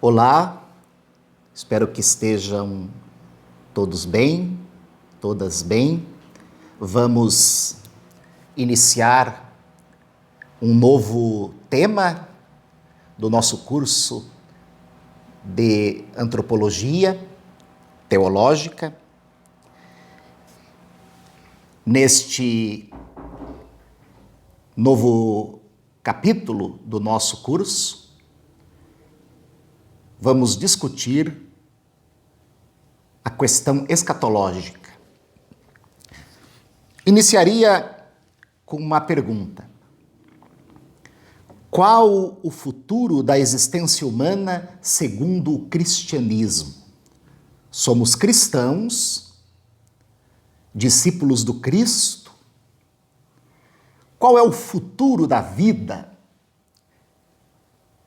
Olá, espero que estejam todos bem, todas bem. Vamos iniciar um novo tema do nosso curso de Antropologia Teológica. Neste novo capítulo do nosso curso, vamos discutir a questão escatológica. Iniciaria com uma pergunta: qual o futuro da existência humana segundo o cristianismo? Somos cristãos, discípulos do Cristo. Qual é o futuro da vida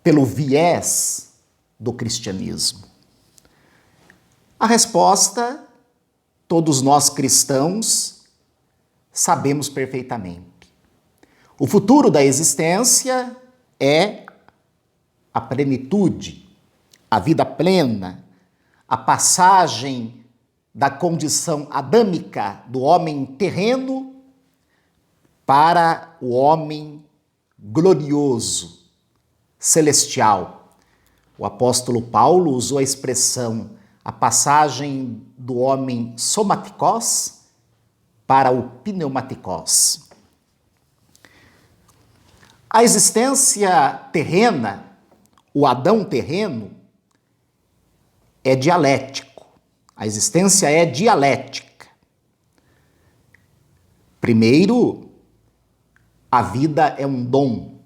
pelo viés do cristianismo? A resposta, todos nós cristãos sabemos perfeitamente. O futuro da existência é a plenitude, a vida plena, a passagem da condição adâmica do homem terreno para o homem glorioso, celestial. O apóstolo Paulo usou a expressão a passagem do homem somatikos para o pneumatikos. A existência terrena, o Adão terreno, é dialético. A existência é dialética. Primeiro, a vida é um dom.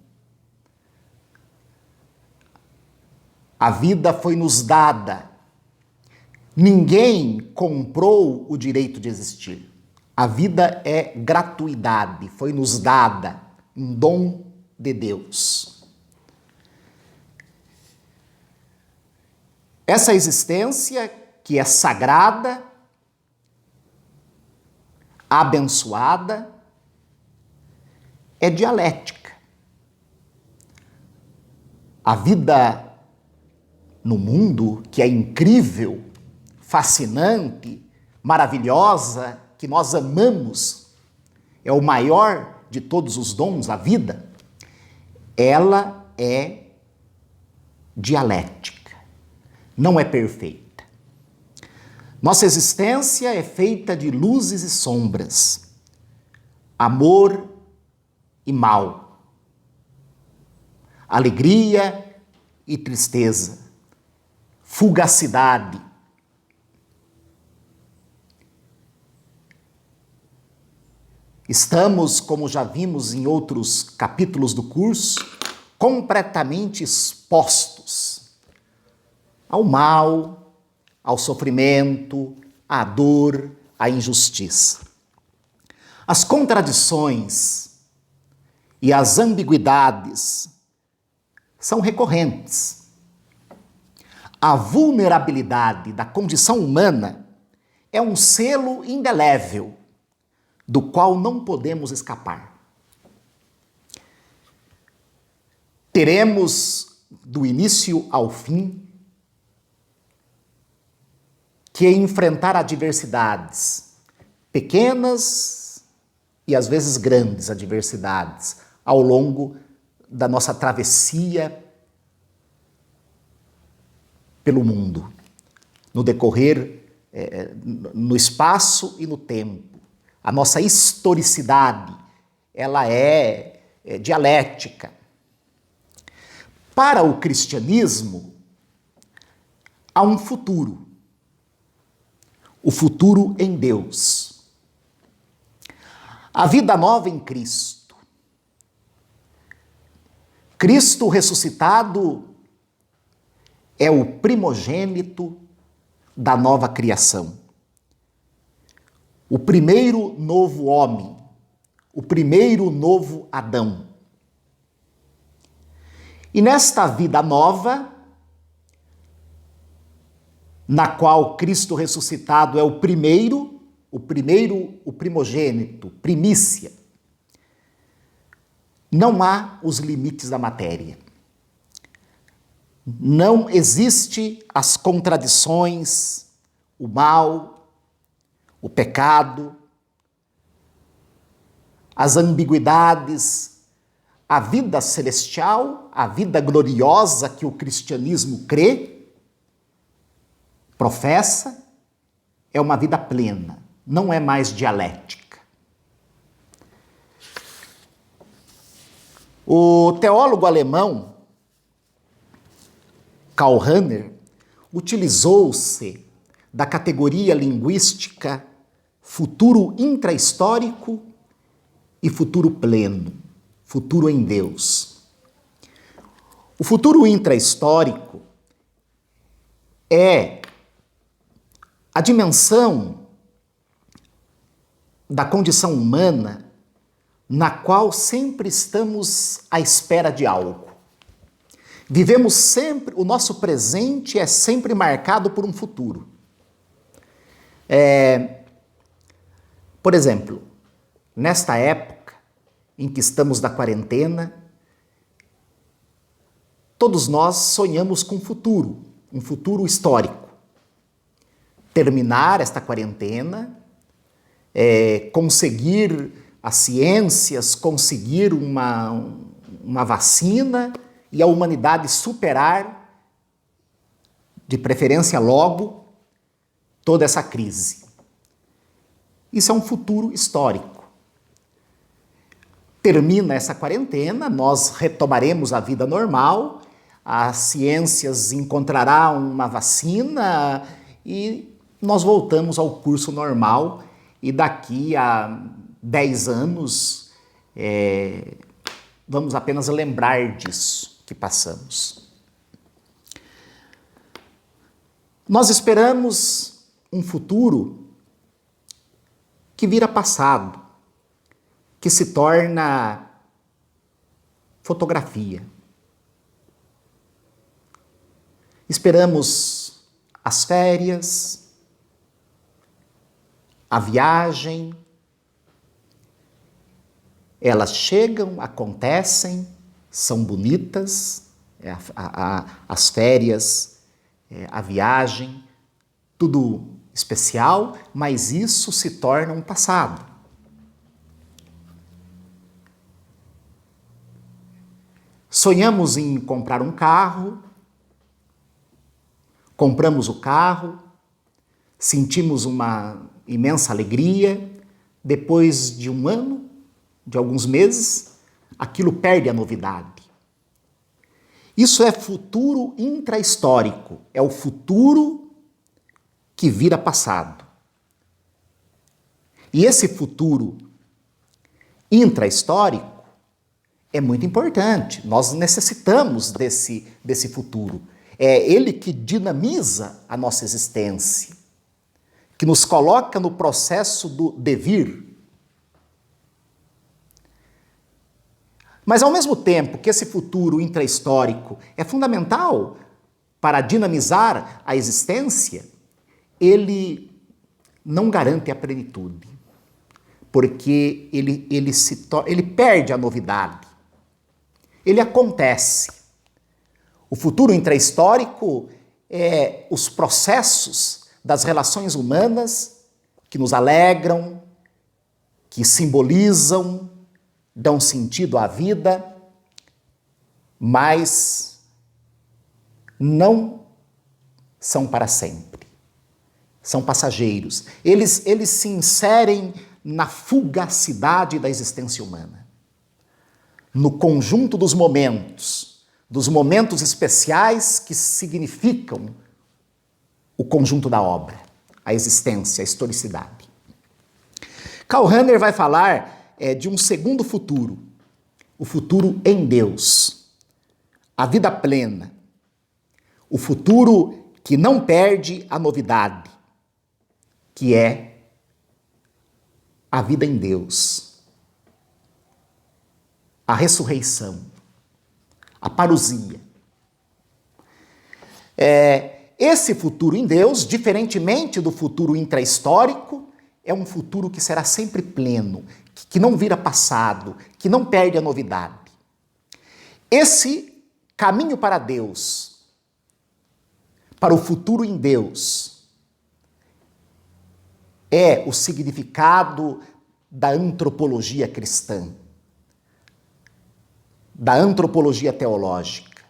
A vida foi nos dada. Ninguém comprou o direito de existir. A vida é gratuidade, foi nos dada, um dom de Deus. Essa existência que é sagrada, abençoada, é dialética. A vida no mundo, que é incrível, fascinante, maravilhosa, que nós amamos, é o maior de todos os dons, a vida, ela é dialética, não é perfeita. Nossa existência é feita de luzes e sombras, amor e mal, alegria e tristeza, fugacidade. Estamos, como já vimos em outros capítulos do curso, completamente expostos ao mal, ao sofrimento, à dor, à injustiça. As contradições e as ambiguidades são recorrentes. A vulnerabilidade da condição humana é um selo indelével do qual não podemos escapar. Teremos, do início ao fim, que enfrentar adversidades, pequenas e às vezes grandes adversidades, ao longo da nossa travessia pelo mundo, no decorrer, no espaço e no tempo. A nossa historicidade, ela é dialética. Para o cristianismo, há um futuro. O futuro em Deus. A vida nova em Cristo. Cristo ressuscitado é o primogênito da nova criação. O primeiro novo homem, o primeiro novo Adão. E nesta vida nova, na qual Cristo ressuscitado é o primogênito, primícia, não há os limites da matéria. Não existe as contradições, o mal, o pecado, as ambiguidades. A vida celestial, a vida gloriosa que o cristianismo crê, professa, é uma vida plena, não é mais dialética. O teólogo alemão Karl Rahner utilizou-se da categoria linguística futuro intrahistórico e futuro pleno, futuro em Deus. O futuro intrahistórico é a dimensão da condição humana na qual sempre estamos à espera de algo. Vivemos sempre, o nosso presente é sempre marcado por um futuro. Por exemplo, nesta época em que estamos na quarentena, todos nós sonhamos com um futuro histórico. Terminar esta quarentena, conseguir as ciências, conseguir uma vacina e a humanidade superar, de preferência logo, toda essa crise. Isso é um futuro histórico. Termina essa quarentena, nós retomaremos a vida normal, as ciências encontrarão uma vacina e nós voltamos ao curso normal e daqui a 10 anos vamos apenas lembrar disso que passamos. Nós esperamos um futuro que vira passado, que se torna fotografia. Esperamos as férias, a viagem. Elas chegam, acontecem, são bonitas, as férias, a viagem, tudo especial, mas isso se torna um passado. Sonhamos em comprar um carro, compramos o carro, sentimos uma imensa alegria, depois de um ano, de alguns meses, aquilo perde a novidade. Isso é futuro intrahistórico, é o futuro que vira passado. E esse futuro intrahistórico é muito importante, nós necessitamos desse futuro. É ele que dinamiza a nossa existência, que nos coloca no processo do devir. Mas ao mesmo tempo que esse futuro intrahistórico é fundamental para dinamizar a existência, ele não garante a plenitude, porque ele perde a novidade. Ele acontece. O futuro intrahistórico é os processos das relações humanas que nos alegram, que simbolizam, dão sentido à vida, mas não são para sempre. São passageiros. Eles se inserem na fugacidade da existência humana, no conjunto dos momentos especiais que significam o conjunto da obra, a existência, a historicidade. Karl Rahner vai falar de um segundo futuro, o futuro em Deus, a vida plena, o futuro que não perde a novidade, que é a vida em Deus, a ressurreição, a parousia. Esse futuro em Deus, diferentemente do futuro intrahistórico, é um futuro que será sempre pleno, que não vira passado, que não perde a novidade. Esse caminho para Deus, para o futuro em Deus é o significado da antropologia cristã, da antropologia teológica,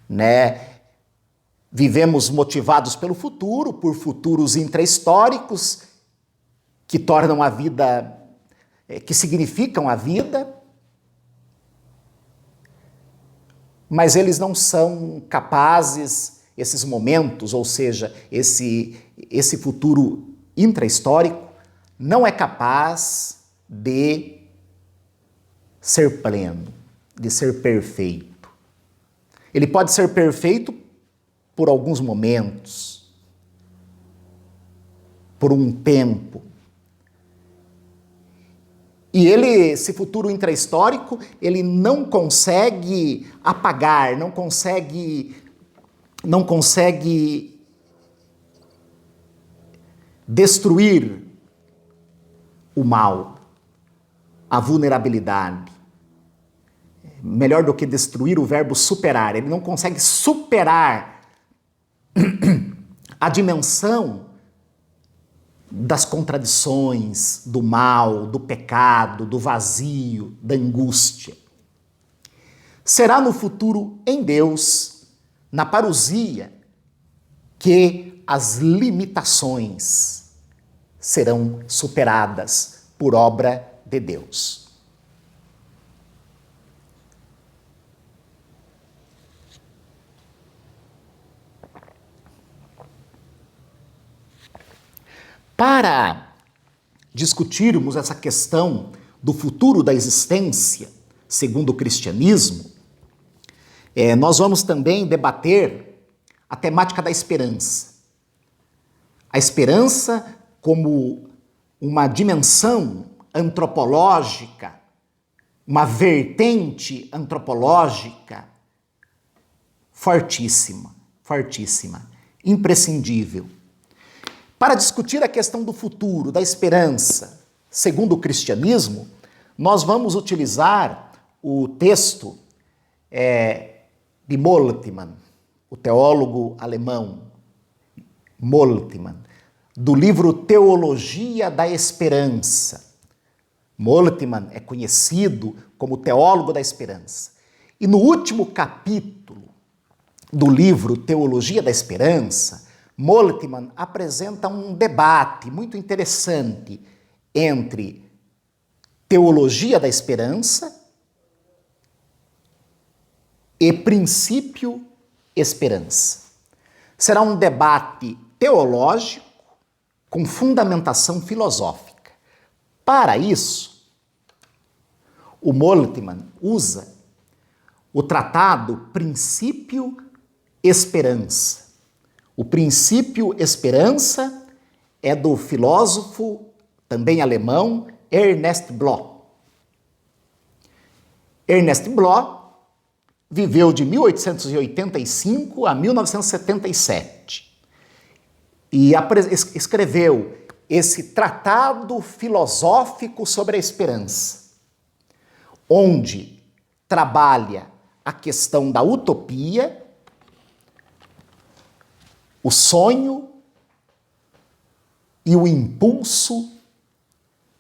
né? Vivemos motivados pelo futuro, por futuros intra-históricos que tornam a vida, que significam a vida, mas eles não são capazes, esses momentos, ou seja, esse futuro intra-histórico, não é capaz de ser pleno, de ser perfeito. Ele pode ser perfeito por alguns momentos, por um tempo. E esse futuro intra-histórico, ele não consegue apagar, não consegue destruir o mal, a vulnerabilidade. Melhor do que destruir, o verbo superar. Ele não consegue superar a dimensão das contradições, do mal, do pecado, do vazio, da angústia. Será no futuro em Deus, na parousia, que as limitações serão superadas por obra de Deus. Para discutirmos essa questão do futuro da existência, segundo o cristianismo, nós vamos também debater a temática da esperança. A esperança como uma dimensão antropológica, uma vertente antropológica fortíssima, imprescindível. Para discutir a questão do futuro, da esperança, segundo o cristianismo, nós vamos utilizar o texto de Moltmann, o teólogo alemão Moltmann, do livro Teologia da Esperança. Moltmann é conhecido como teólogo da esperança. E no último capítulo do livro Teologia da Esperança, Moltmann apresenta um debate muito interessante entre teologia da esperança e princípio esperança. Será um debate teológico com fundamentação filosófica. Para isso, o Moltmann usa o tratado Princípio Esperança. O princípio esperança é do filósofo, também alemão, Ernest Bloch. Ernest Bloch viveu de 1885 a 1977 e escreveu esse tratado filosófico sobre a esperança, onde trabalha a questão da utopia, o sonho e o impulso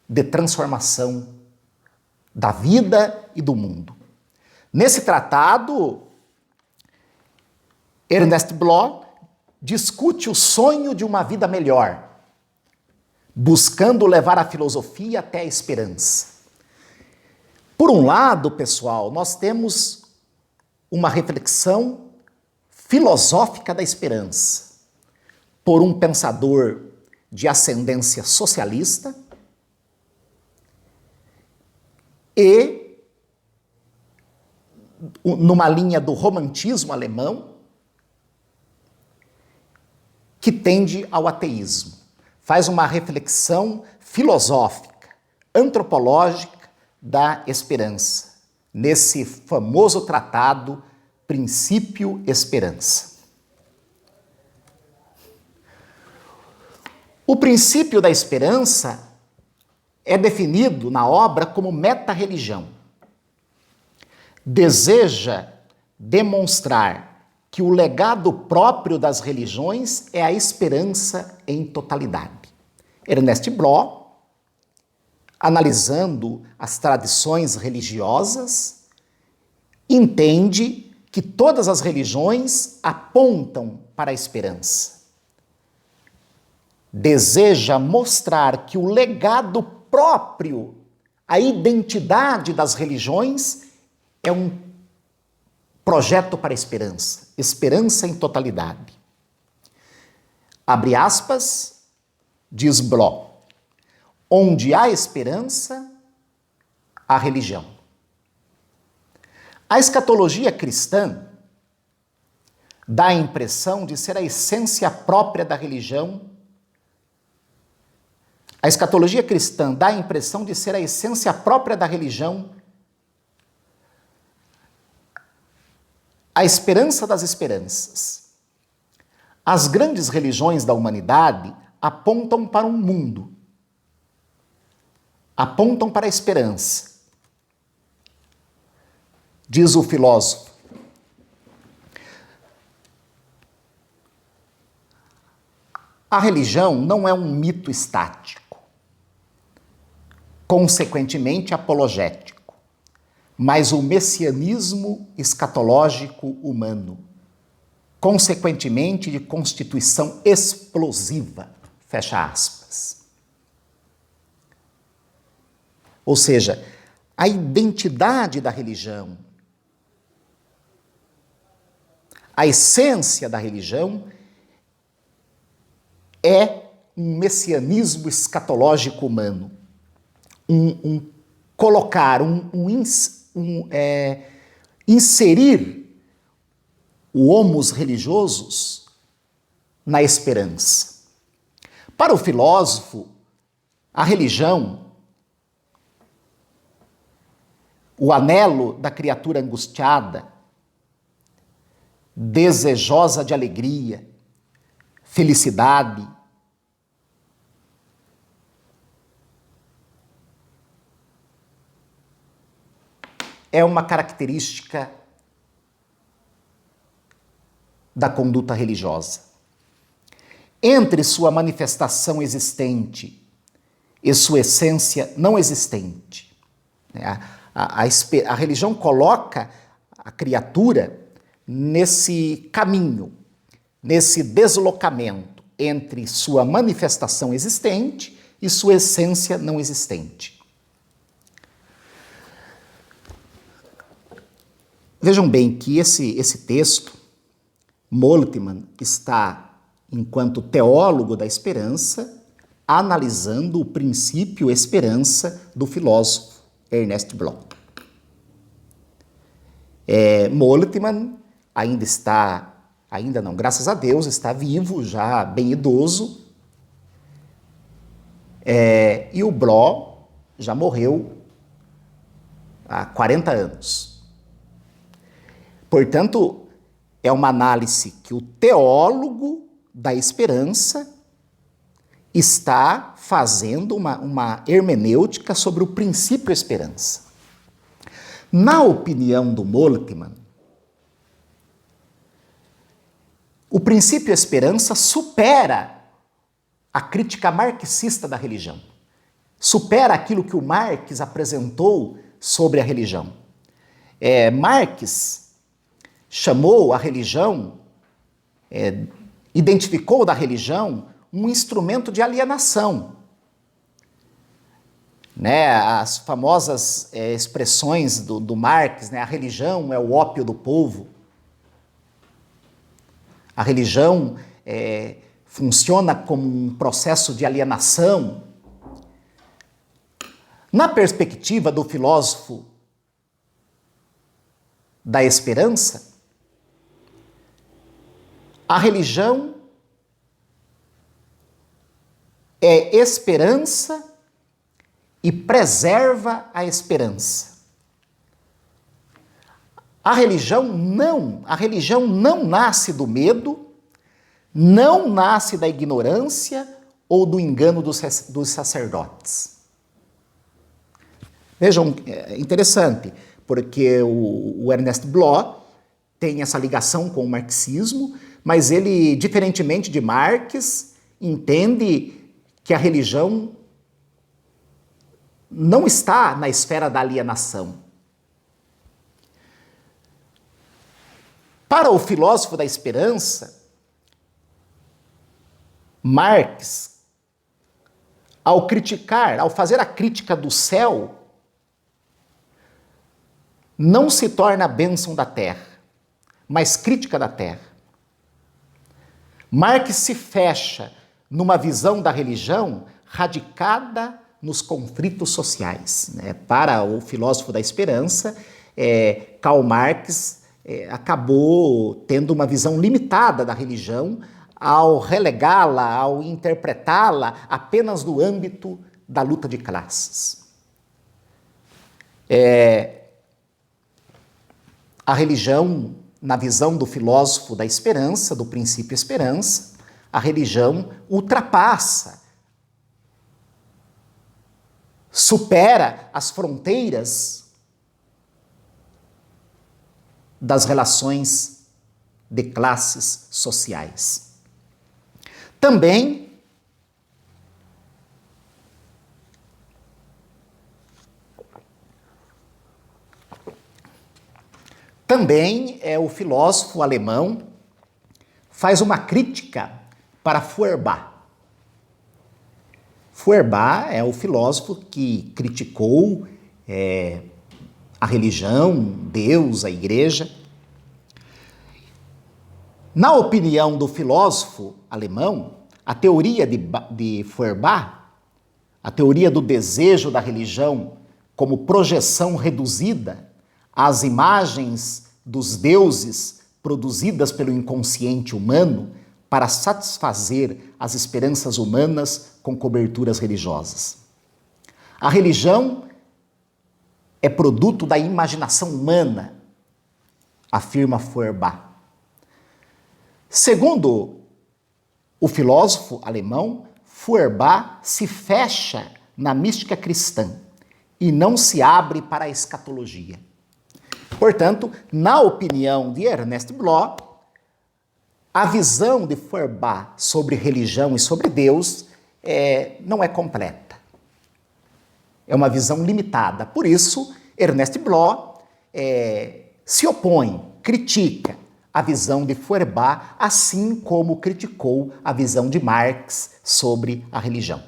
de transformação da vida e do mundo. Nesse tratado, Ernest Bloch discute o sonho de uma vida melhor, buscando levar a filosofia até a esperança. Por um lado, pessoal, nós temos uma reflexão filosófica da esperança, por um pensador de ascendência socialista e numa linha do romantismo alemão que tende ao ateísmo. Faz uma reflexão filosófica, antropológica da esperança, nesse famoso tratado Princípio Esperança. O princípio da esperança é definido na obra como meta-religião. Deseja demonstrar que o legado próprio das religiões é a esperança em totalidade. Ernest Bloch, analisando as tradições religiosas, entende que todas as religiões apontam para a esperança. Deseja mostrar que o legado próprio, a identidade das religiões é um projeto para a esperança, esperança em totalidade. Abre aspas, diz Bloch, onde há esperança, há religião. A escatologia cristã dá a impressão de ser a essência própria da religião. A escatologia cristã dá a impressão de ser a essência própria da religião, a esperança das esperanças. As grandes religiões da humanidade apontam para um mundo, apontam para a esperança. Diz o filósofo, a religião não é um mito estático, consequentemente apologético, mas o messianismo escatológico humano, consequentemente de constituição explosiva, fecha aspas. Ou seja, a identidade da religião, a essência da religião é um messianismo escatológico humano, inserir o homos religiosos na esperança. Para o filósofo, a religião, o anelo da criatura angustiada, desejosa de alegria, felicidade, é uma característica da conduta religiosa. Entre sua manifestação existente e sua essência não existente, a religião coloca a criatura nesse caminho, nesse deslocamento entre sua manifestação existente e sua essência não existente. Vejam bem que esse texto, Moltmann está, enquanto teólogo da esperança, analisando o princípio esperança do filósofo Ernest Bloch. Moltmann ainda não, graças a Deus, está vivo, já bem idoso, e o Bloch já morreu há 40 anos. Portanto, é uma análise que o teólogo da esperança está fazendo uma hermenêutica sobre o princípio esperança. Na opinião do Moltmann, o princípio esperança supera a crítica marxista da religião, supera aquilo que o Marx apresentou sobre a religião. Marx chamou a religião, identificou da religião um instrumento de alienação. As famosas expressões do Marx, a religião é o ópio do povo, a religião funciona como um processo de alienação. Na perspectiva do filósofo da esperança, a religião é esperança e preserva a esperança. A religião não nasce do medo, não nasce da ignorância ou do engano dos sacerdotes. Vejam, é interessante, porque o Ernest Bloch tem essa ligação com o marxismo, mas ele, diferentemente de Marx, entende que a religião não está na esfera da alienação. Para o filósofo da esperança, Marx, ao fazer a crítica do céu, não se torna a bênção da terra, mas crítica da terra. Marx se fecha numa visão da religião radicada nos conflitos sociais. Para o filósofo da esperança, Karl Marx acabou tendo uma visão limitada da religião ao relegá-la, ao interpretá-la apenas no âmbito da luta de classes. A religião, na visão do filósofo da esperança, do princípio esperança, a religião ultrapassa, supera as fronteiras das relações de classes sociais. Também o filósofo alemão faz uma crítica para Feuerbach. Feuerbach é o filósofo que criticou a religião, Deus, a igreja. Na opinião do filósofo alemão, a teoria de Feuerbach, a teoria do desejo da religião como projeção reduzida às imagens dos deuses produzidas pelo inconsciente humano para satisfazer as esperanças humanas com coberturas religiosas. A religião é produto da imaginação humana, afirma Feuerbach. Segundo o filósofo alemão, Feuerbach se fecha na mística cristã e não se abre para a escatologia. Portanto, na opinião de Ernest Bloch, a visão de Feuerbach sobre religião e sobre Deus não é completa. É uma visão limitada. Por isso, Ernest Bloch se opõe, critica a visão de Feuerbach, assim como criticou a visão de Marx sobre a religião.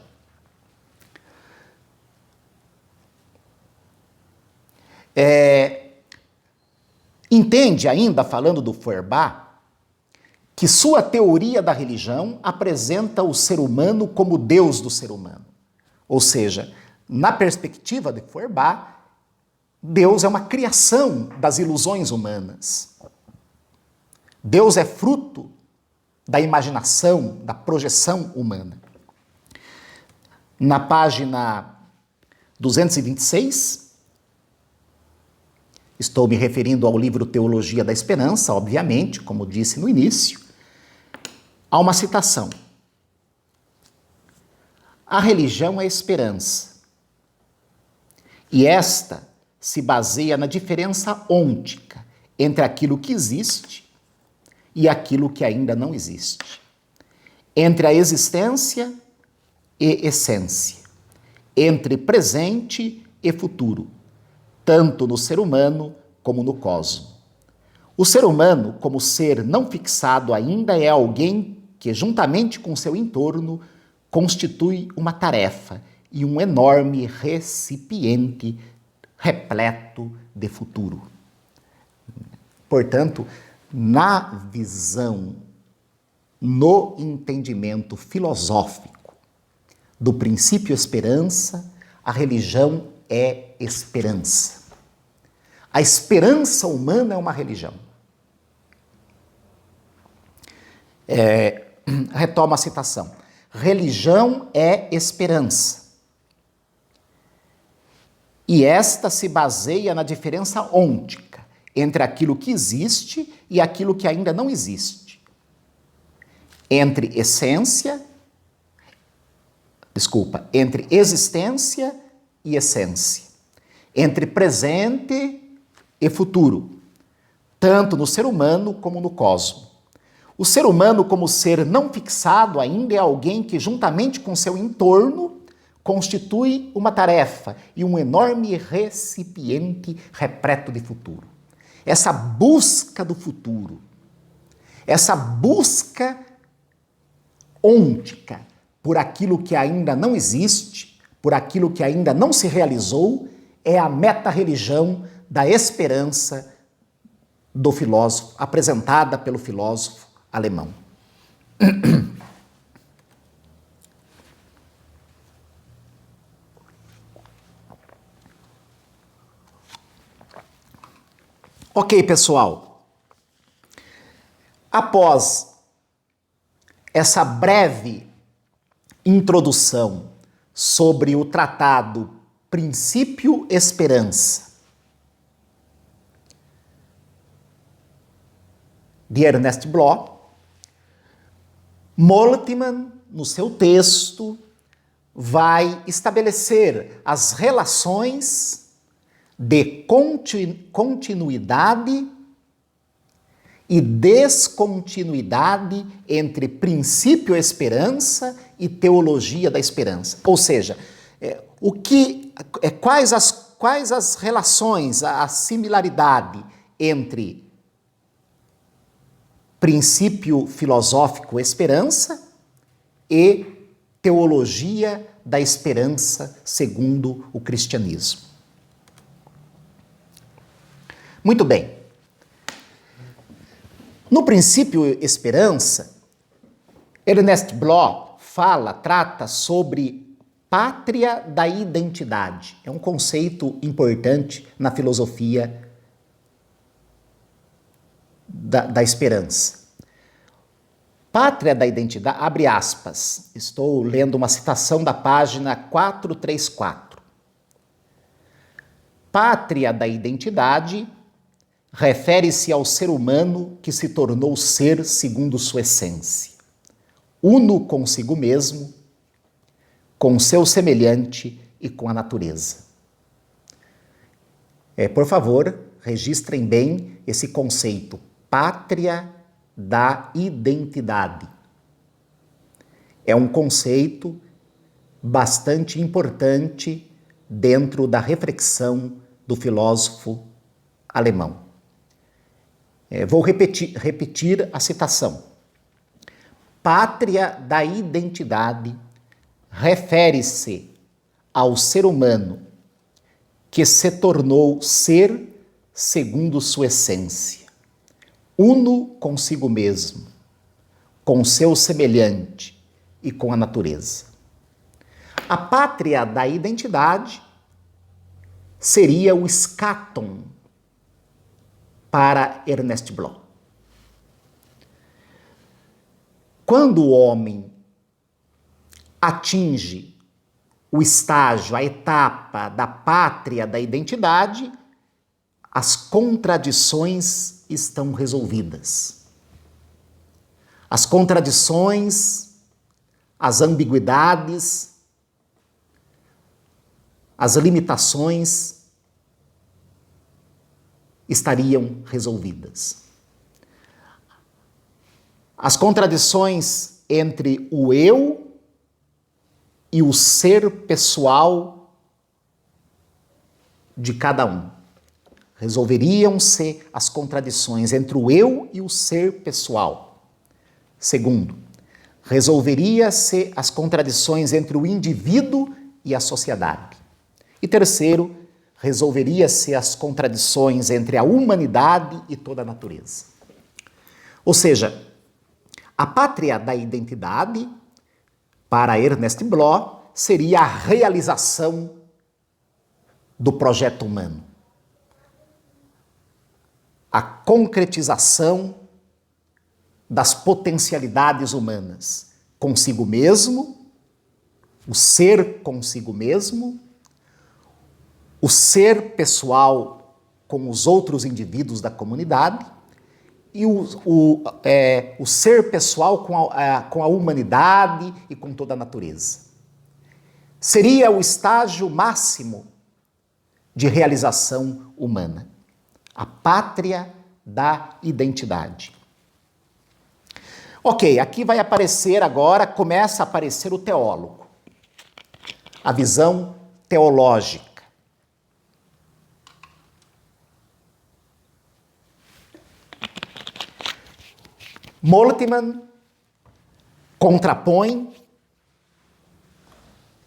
Entende ainda, falando do Feuerbach, que sua teoria da religião apresenta o ser humano como Deus do ser humano. Ou seja, na perspectiva de Feuerbach, Deus é uma criação das ilusões humanas. Deus é fruto da imaginação, da projeção humana. Na página 226, estou me referindo ao livro Teologia da Esperança, obviamente, como disse no início, há uma citação. A religião é esperança, e esta se baseia na diferença ôntica entre aquilo que existe e aquilo que ainda não existe, entre a existência e essência, entre presente e futuro, tanto no ser humano como no cosmo. O ser humano, como ser não fixado ainda, é alguém que, juntamente com seu entorno, constitui uma tarefa e um enorme recipiente repleto de futuro. Portanto, na visão, no entendimento filosófico do princípio esperança, a religião é esperança. A esperança humana é uma religião. Retoma a citação. Religião é esperança. E esta se baseia na diferença ôntica entre aquilo que existe e aquilo que ainda não existe. Entre existência e essência. Entre presente e futuro, tanto no ser humano como no cosmo. O ser humano, como ser não fixado ainda, é alguém que, juntamente com seu entorno, constitui uma tarefa e um enorme recipiente repleto de futuro. Essa busca do futuro, essa busca ôntica por aquilo que ainda não existe, por aquilo que ainda não se realizou, é a meta-religião da esperança do filósofo, apresentada pelo filósofo alemão. Ok, pessoal. Após essa breve introdução sobre o tratado Princípio Esperança de Ernest Bloch, Moltmann, no seu texto, vai estabelecer as relações de continuidade e descontinuidade entre princípio esperança e teologia da esperança. Ou seja, quais as relações, a similaridade entre princípio filosófico esperança e teologia da esperança segundo o cristianismo. Muito bem. No princípio esperança, Ernest Bloch trata sobre pátria da identidade. É um conceito importante na filosofia da esperança. Pátria da identidade, abre aspas, estou lendo uma citação da página 434. Pátria da identidade refere-se ao ser humano que se tornou ser segundo sua essência, uno consigo mesmo, com seu semelhante e com a natureza. Por favor, registrem bem esse conceito, pátria da identidade. É um conceito bastante importante dentro da reflexão do filósofo alemão. Vou repetir a citação. Pátria da identidade refere-se ao ser humano que se tornou ser segundo sua essência, uno consigo mesmo, com seu semelhante e com a natureza. A pátria da identidade seria o eschaton para Ernest Bloch. Quando o homem atinge o estágio, a etapa da pátria da identidade, as contradições estão resolvidas. As contradições, as ambiguidades, as limitações estariam resolvidas. As contradições entre o eu e o ser pessoal de cada um. Resolveriam-se as contradições entre o eu e o ser pessoal. Segundo, resolveria-se as contradições entre o indivíduo e a sociedade. E terceiro, resolveria-se as contradições entre a humanidade e toda a natureza. Ou seja, a pátria da identidade, para Ernest Bloch, seria a realização do projeto humano. A concretização das potencialidades humanas, consigo mesmo, o ser consigo mesmo, o ser pessoal com os outros indivíduos da comunidade e o ser pessoal com a humanidade e com toda a natureza. Seria o estágio máximo de realização humana. A pátria da identidade. Ok, aqui vai aparecer agora, começa a aparecer o teólogo, a visão teológica. Moltmann contrapõe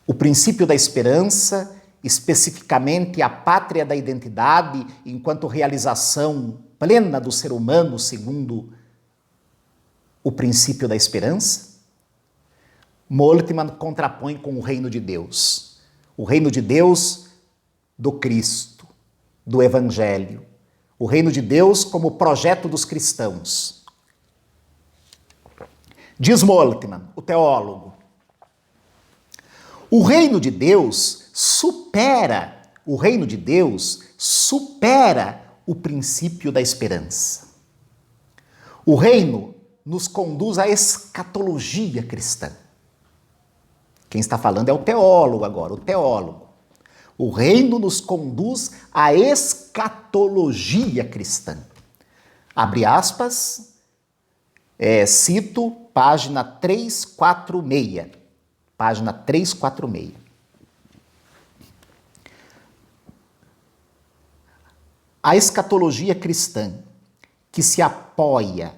o princípio da esperança, especificamente a pátria da identidade, enquanto realização plena do ser humano, segundo o princípio da esperança. Moltmann contrapõe com o reino de Deus. O reino de Deus do Cristo, do Evangelho. O reino de Deus como projeto dos cristãos. Diz Moltmann, o teólogo, o reino de Deus supera o princípio da esperança. O reino nos conduz à escatologia cristã. Quem está falando é o teólogo agora, o teólogo. O reino nos conduz à escatologia cristã. Abre aspas, cito página 346. Página 346. A escatologia cristã, que se apoia